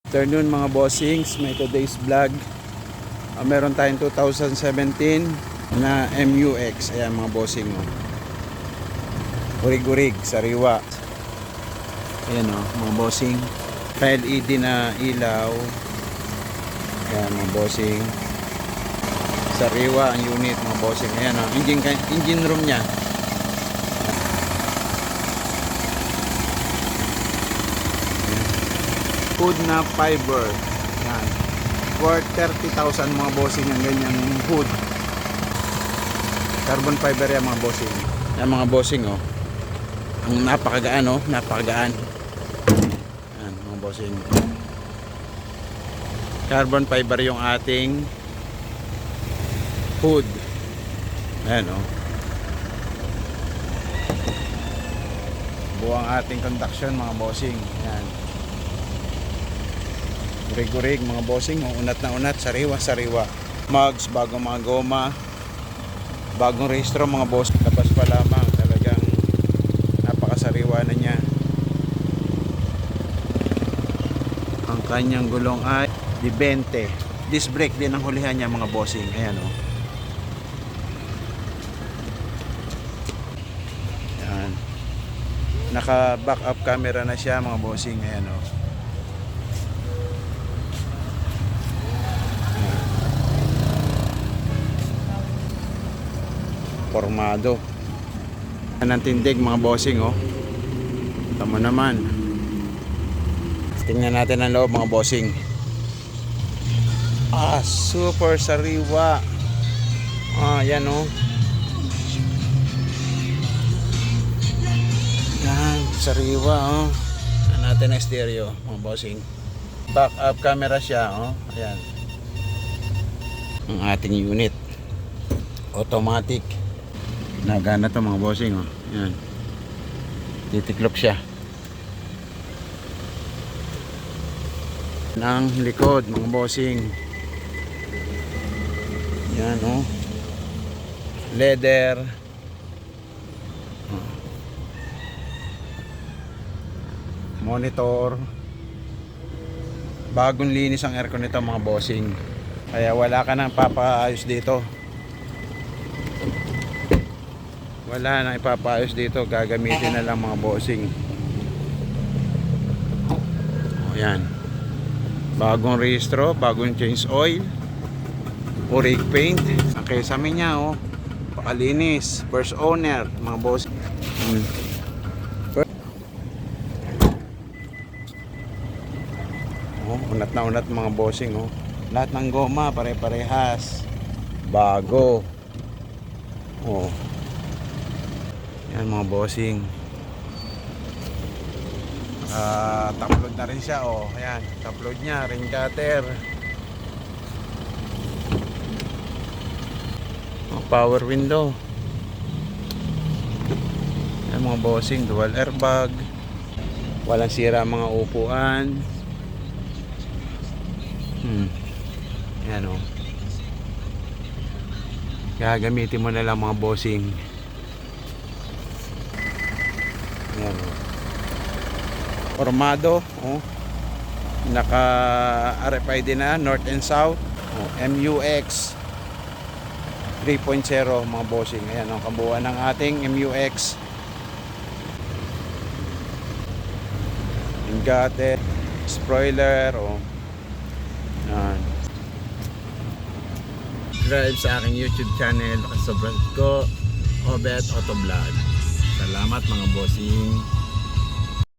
Afternoon mga bossings, may today's vlog. Meron tayong 2017 na MUX. Ayan mga bossing, oh. Gurig-gurig, sariwa. Ayan, oh, mga bossing. LED na ilaw. Ayan mga bossing. Sariwa ang unit mga bossing. Ayan, oh, engine room nya. Hood na fiber. Yan. Worth 30,000 mga bossing ang ganyang hood. Carbon fiber yan mga bossing. Yan mga bossing, oh. Ang napakagaan, oh. Napakagaan. Yan mga bossing. Carbon fiber yung ating hood. Ayan, oh. Buwang ating conduction mga bossing. Yan. Gurig-gurig mga bossing, unat na unat, sariwa-sariwa. Mugs, bagong mga goma, bagong rehistro mga boss. Labas pa lamang, talagang napakasariwa na niya. Ang kanyang gulong ay di 20. Disc brake din ang hulihan niya mga bossing. Ayan, oh. Ayan. Naka back up camera na siya mga bossing. Ayan, oh. Formado. Ang tindig mga bossing, oh. Tama naman. Tingnan natin ang loob mga bossing. Super sariwa. Yan, oh. Yan, sariwa, oh. Tingnan natin ang stereo mga bossing. Back up camera siya, oh. Ayan. Ang ating unit. Automatic. Nagana to mga bossing, oh. Yan. Titiklop siya. Ang likod mga bossing. Yan, oh. Leather. Monitor. Bagong linis ang aircon nito mga bossing. Kaya wala ka nang papaayos dito. Wala nang ipapaayos dito, gagamitin na lang mga bossing. Ayan. Bagong rehistro, bagong change oil, urig paint. Ang kesame niya, oh. Pakalinis, first owner mga bossing. Unat na unat mga bossing, oh. Lahat ng goma pare-parehas. Bago. Oh. Yan mga bossing. Top-load na rin siya, oh. Ayan, top-load niya, ring cutter. Power window. Yan mga bossing, dual airbag. Walang sira mga upuan. Yan, oh. Gagamitin mo na lang mga bossing. Yan, oh. Formado, oh. Naka RFID na, north and south, oh. MUX 3.0 mga bossing. Ayan, ang kabuuan ng ating MUX. Ingate, spoiler, oh. Yan. Subscribe sa aking YouTube channel, subscribe ko, Obet Auto Vlog. Salamat mga bossing.